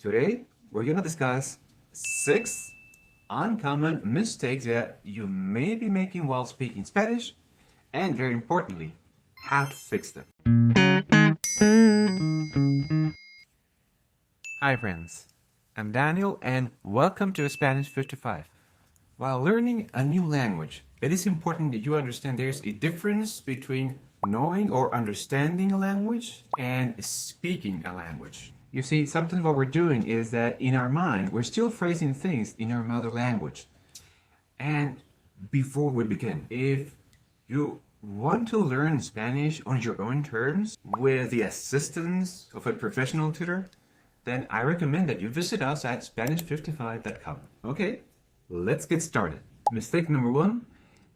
Today, we're going to discuss 6 uncommon mistakes that you may be making while speaking Spanish, and very importantly, how to fix them. Hi friends, I'm Daniel and welcome to Spanish 55. While learning a new language, it is important that you understand there's a difference between knowing or understanding a language and speaking a language. You see, sometimes what we're doing is that in our mind, we're still phrasing things in our mother language. And before we begin, if you want to learn Spanish on your own terms with the assistance of a professional tutor, then I recommend that you visit us at Spanish55.com. Okay, let's get started. Mistake number 1,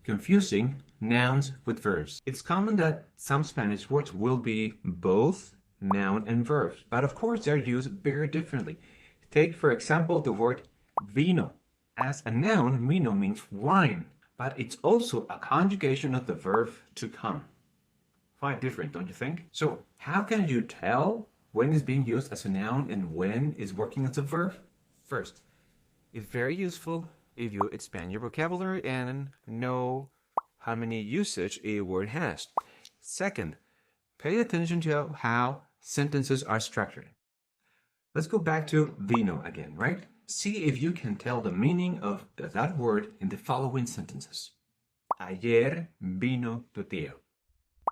confusing nouns with verbs. It's common that some Spanish words will be both noun and verbs, but of course they're used very differently. Take, for example, the word vino. As a noun, vino means wine, but it's also a conjugation of the verb to come. Quite different, don't you think? So how can you tell when it's being used as a noun and when it's working as a verb? First, it's very useful if you expand your vocabulary and know how many usage a word has. Second, pay attention to how sentences are structured. Let's go back to vino again, right? See if you can tell the meaning of that word in the following sentences. Ayer vino tu tío.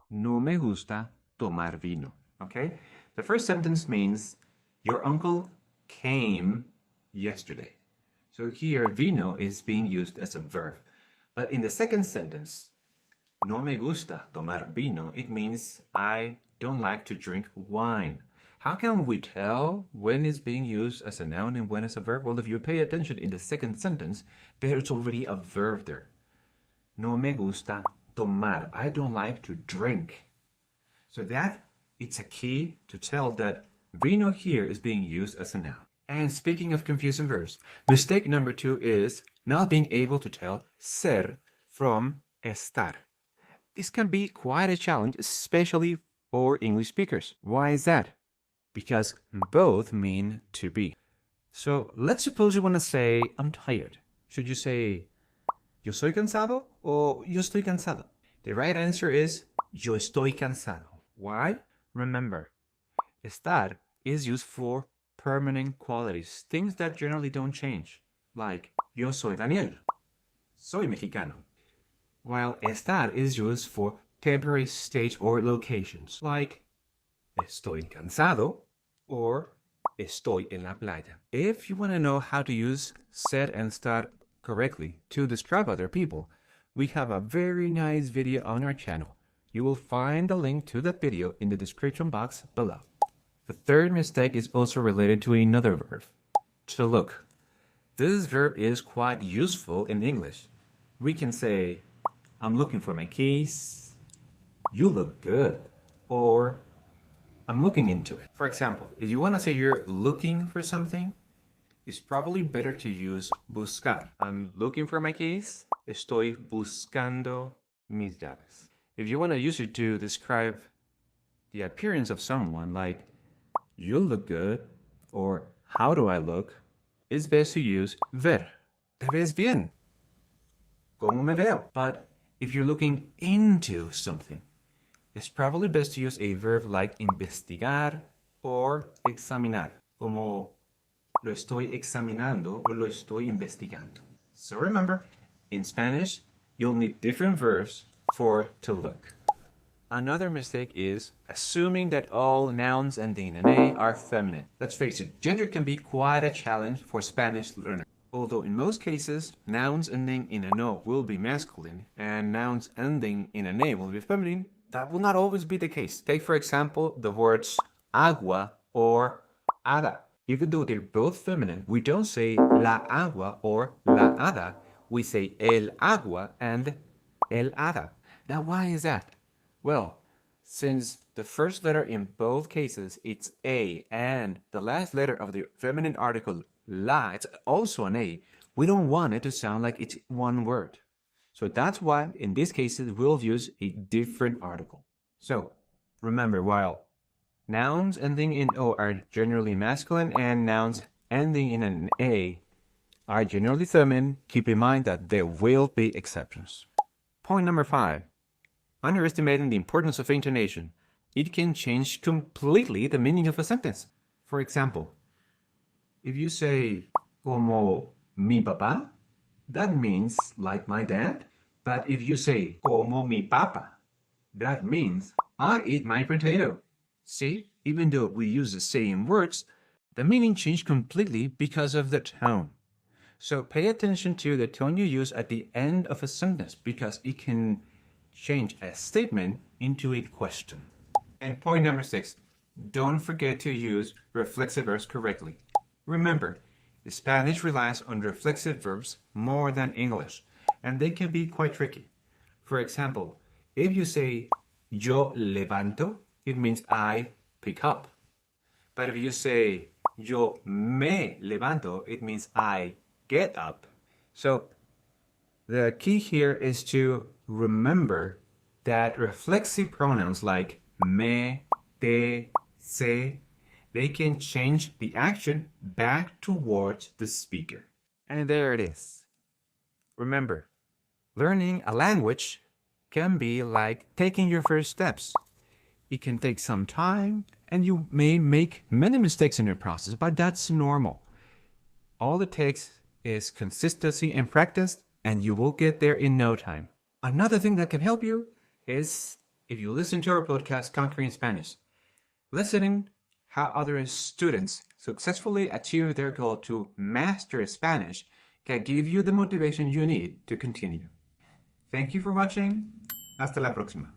No me gusta tomar vino. Okay? The first sentence means your uncle came yesterday. So here, vino is being used as a verb. But in the second sentence, no me gusta tomar vino, it means I don't like to drink wine. How can we tell when it's being used as a noun and when it's a verb? Well, if you pay attention in the second sentence, there's already a verb there. No me gusta tomar. I don't like to drink. So that it's a key to tell that vino here is being used as a noun. And speaking of confusing verbs, mistake number 2 is not being able to tell ser from estar. This can be quite a challenge, especially for English speakers. Why is that? Because both mean to be. So let's suppose you want to say, I'm tired. Should you say, yo soy cansado or yo estoy cansado? The right answer is, yo estoy cansado. Why? Remember, estar is used for permanent qualities, things that generally don't change, like yo soy Daniel, soy mexicano. While estar is used for temporary state or locations, like estoy cansado or estoy en la playa. If you want to know how to use ser and estar correctly to describe other people, we have a very nice video on our channel. You will find the link to that video in the description box below. The third mistake is also related to another verb, to look. This verb is quite useful in English. We can say, I'm looking for my keys, you look good, or I'm looking into it. For example, if you want to say you're looking for something, it's probably better to use buscar. I'm looking for my keys, estoy buscando mis llaves. If you want to use it to describe the appearance of someone, like you look good, or how do I look, it's best to use ver. Te ves bien. ¿Cómo me veo? But if you're looking into something, it's probably best to use a verb like investigar or examinar, como lo estoy examinando o lo estoy investigando. So remember, in Spanish, you'll need different verbs for to look. Another mistake is assuming that all nouns ending in a are feminine. Let's face it, gender can be quite a challenge for Spanish learners. Although in most cases, nouns ending in an o will be masculine and nouns ending in an a will be feminine, that will not always be the case. Take, for example, the words agua or hada. Even though they're both feminine, we don't say la agua or la hada. We say el agua and el hada. Now, why is that? Well, since the first letter in both cases, it's a, and the last letter of the feminine article, la, it's also an a, we don't want it to sound like it's one word. So that's why, in these cases, we'll use a different article. So, remember, while Nouns ending in O are generally masculine, and nouns ending in an A are generally feminine. Keep in mind that there will be exceptions. Point number 5. Underestimating the importance of intonation. It can change completely the meaning of a sentence. For example, if you say, como mi papá, that means like my dad. But if you say, como mi papa, that means I eat my potato. See, even though we use the same words, the meaning changed completely because of the tone. So pay attention to the tone you use at the end of a sentence because it can change a statement into a question. And point number 6, don't forget to use reflexive verbs correctly. Remember, Spanish relies on reflexive verbs more than English, and they can be quite tricky. For example, if you say yo levanto, it means I pick up. But if you say yo me levanto, it means I get up. So the key here is to remember that reflexive pronouns like me, te, se, they can change the action back towards the speaker. And there it is. Remember, learning a language can be like taking your first steps. It can take some time, and you may make many mistakes in your process, but that's normal. All it takes is consistency and practice, and you will get there in no time. Another thing that can help you is if you listen to our podcast, Conquering Spanish. Listening how other students successfully achieve their goal to master Spanish can give you the motivation you need to continue. Thank you for watching. Hasta la próxima.